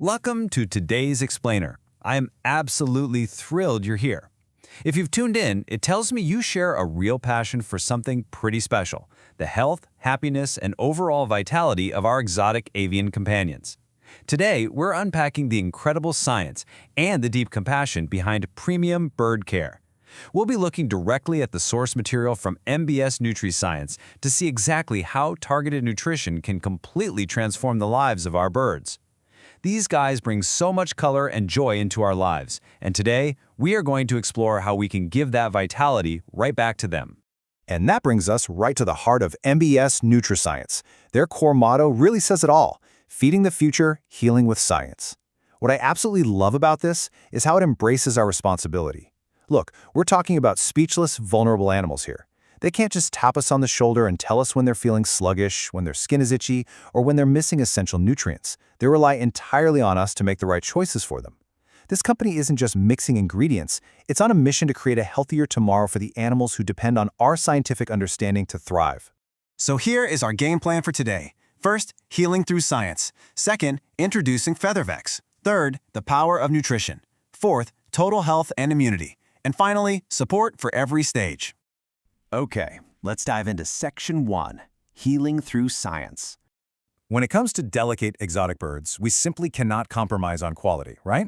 Welcome to today's Explainer. I am absolutely thrilled you're here. If you've tuned in, it tells me you share a real passion for something pretty special, the health, happiness, and overall vitality of our exotic avian companions. Today, we're unpacking the incredible science and the deep compassion behind premium bird care. We'll be looking directly at the source material from MBS NutriScience to see exactly how targeted nutrition can completely transform the lives of our birds. These guys bring so much color and joy into our lives, and today, we are going to explore how we can give that vitality right back to them. And that brings us right to the heart of MBS NutriScience. Their core motto really says it all: feeding the future, healing with science. What I absolutely love about this is how it embraces our responsibility. Look, we're talking about speechless, vulnerable animals here. They can't just tap us on the shoulder and tell us when they're feeling sluggish, when their skin is itchy, or when they're missing essential nutrients. They rely entirely on us to make the right choices for them. This company isn't just mixing ingredients, it's on a mission to create a healthier tomorrow for the animals who depend on our scientific understanding to thrive. So here is our game plan for today. First, healing through science. Second, introducing Feathervex. Third, the power of nutrition. Fourth, total health and immunity. And finally, support for every stage. Okay, let's dive into Section 1, Healing Through Science. When it comes to delicate exotic birds, we simply cannot compromise on quality, right?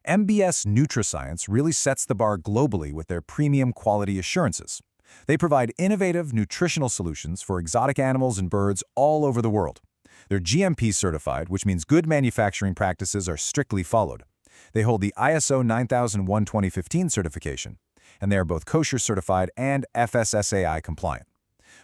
MBS NutriScience really sets the bar globally with their premium quality assurances. They provide innovative nutritional solutions for exotic animals and birds all over the world. They're GMP certified, which means good manufacturing practices are strictly followed. They hold the ISO 9001:2015 certification, and they are both kosher certified and FSSAI compliant.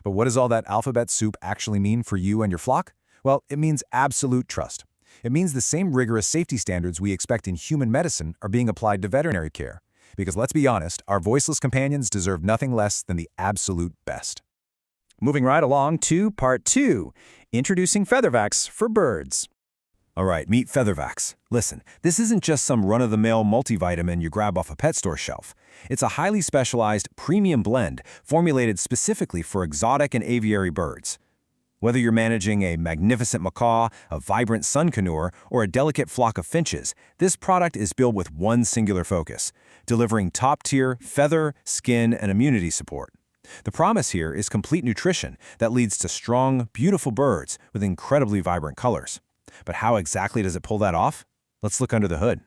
But what does all that alphabet soup actually mean for you and your flock? Well, it means absolute trust. It means the same rigorous safety standards we expect in human medicine are being applied to veterinary care. Because let's be honest, our voiceless companions deserve nothing less than the absolute best. Moving right along to Part 2, Introducing Feathervex for Birds. All right, meet Feathervex. Listen, this isn't just some run-of-the-mill multivitamin you grab off a pet store shelf. It's a highly specialized premium blend formulated specifically for exotic and aviary birds. Whether you're managing a magnificent macaw, a vibrant sun conure, or a delicate flock of finches, this product is built with one singular focus: delivering top-tier feather, skin, and immunity support. The promise here is complete nutrition that leads to strong, beautiful birds with incredibly vibrant colors. But how exactly does it pull that off? Let's look under the hood.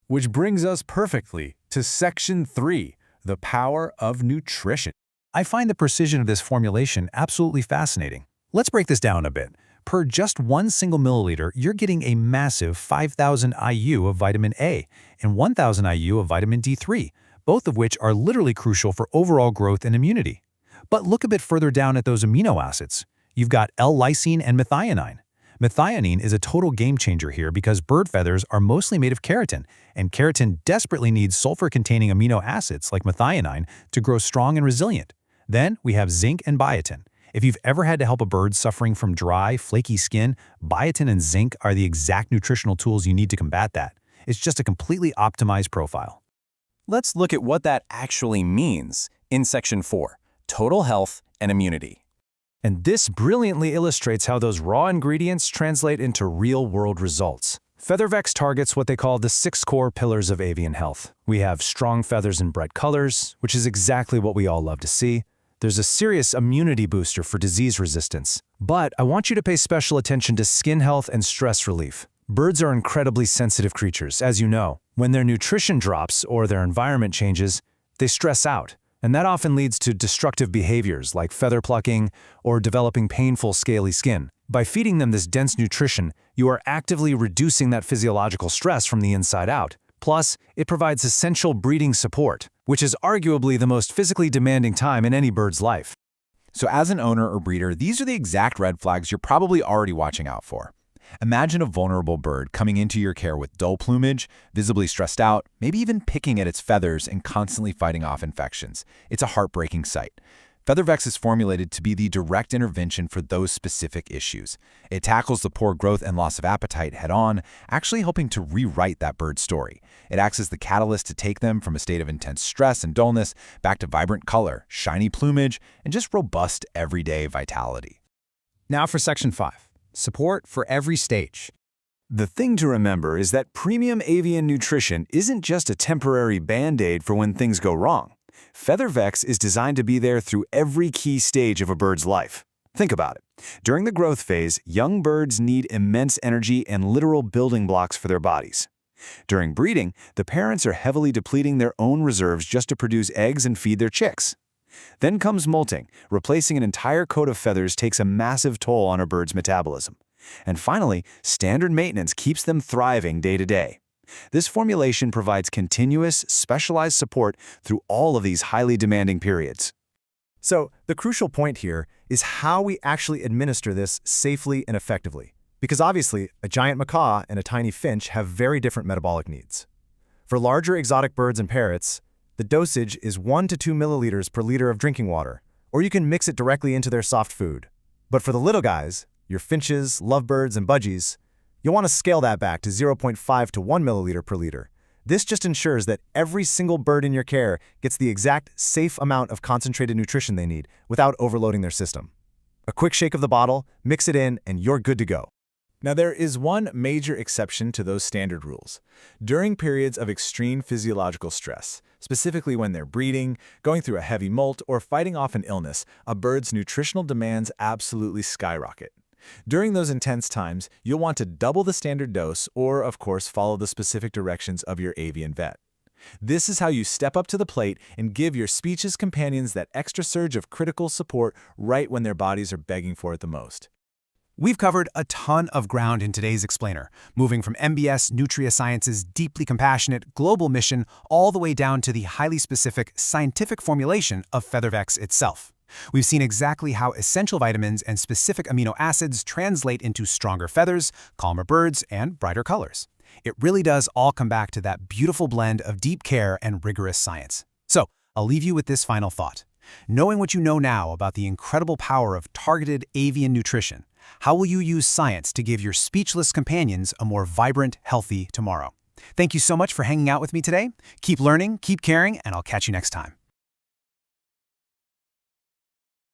Which brings us perfectly to Section 3, the power of nutrition. I find the precision of this formulation absolutely fascinating. Let's break this down a bit. Per just one single milliliter, you're getting a massive 5,000 IU of vitamin A and 1,000 IU of vitamin D3, both of which are literally crucial for overall growth and immunity. But look a bit further down at those amino acids. You've got L-lysine and methionine. Methionine is a total game changer here because bird feathers are mostly made of keratin, and keratin desperately needs sulfur-containing amino acids like methionine to grow strong and resilient. Then we have zinc and biotin. If you've ever had to help a bird suffering from dry, flaky skin, biotin and zinc are the exact nutritional tools you need to combat that. It's just a completely optimized profile. Let's look at what that actually means in Section 4, Total Health and Immunity. And this brilliantly illustrates how those raw ingredients translate into real-world results. Feathervex targets what they call the 6 core pillars of avian health. We have strong feathers and bright colors, which is exactly what we all love to see. There's a serious immunity booster for disease resistance. But I want you to pay special attention to skin health and stress relief. Birds are incredibly sensitive creatures, as you know. When their nutrition drops or their environment changes, they stress out. And that often leads to destructive behaviors like feather plucking or developing painful scaly skin. By feeding them this dense nutrition, you are actively reducing that physiological stress from the inside out. Plus, it provides essential breeding support, which is arguably the most physically demanding time in any bird's life. So as an owner or breeder, these are the exact red flags you're probably already watching out for. Imagine a vulnerable bird coming into your care with dull plumage, visibly stressed out, maybe even picking at its feathers and constantly fighting off infections. It's a heartbreaking sight. Feathervex is formulated to be the direct intervention for those specific issues. It tackles the poor growth and loss of appetite head-on, actually helping to rewrite that bird's story. It acts as the catalyst to take them from a state of intense stress and dullness back to vibrant color, shiny plumage, and just robust everyday vitality. Now for Section 5. Support for every stage. The thing to remember is that premium avian nutrition isn't just a temporary band-aid for when things go wrong. Feathervex is designed to be there through every key stage of a bird's life. Think about it. During the growth phase, young birds need immense energy and literal building blocks for their bodies. During breeding, the parents are heavily depleting their own reserves just to produce eggs and feed their chicks. Then comes molting. Replacing an entire coat of feathers takes a massive toll on a bird's metabolism. And finally, standard maintenance keeps them thriving day to day. This formulation provides continuous, specialized support through all of these highly demanding periods. So, the crucial point here is how we actually administer this safely and effectively. Because obviously, a giant macaw and a tiny finch have very different metabolic needs. For larger exotic birds and parrots, the dosage is 1 to 2 milliliters per liter of drinking water, or you can mix it directly into their soft food. But for the little guys, your finches, lovebirds, and budgies, you'll want to scale that back to 0.5 to 1 milliliter per liter. This just ensures that every single bird in your care gets the exact safe amount of concentrated nutrition they need without overloading their system. A quick shake of the bottle, mix it in, and you're good to go. Now, there is one major exception to those standard rules. During periods of extreme physiological stress, specifically when they're breeding, going through a heavy molt, or fighting off an illness, a bird's nutritional demands absolutely skyrocket. During those intense times, you'll want to double the standard dose or, of course, follow the specific directions of your avian vet. This is how you step up to the plate and give your species companions that extra surge of critical support right when their bodies are begging for it the most. We've covered a ton of ground in today's explainer, moving from MBS NutriScience's deeply compassionate global mission all the way down to the highly specific scientific formulation of Feathervex itself. We've seen exactly how essential vitamins and specific amino acids translate into stronger feathers, calmer birds, and brighter colors. It really does all come back to that beautiful blend of deep care and rigorous science. So, I'll leave you with this final thought. Knowing what you know now about the incredible power of targeted avian nutrition, how will you use science to give your speechless companions a more vibrant, healthy tomorrow? Thank you so much for hanging out with me today. Keep learning, keep caring, and I'll catch you next time.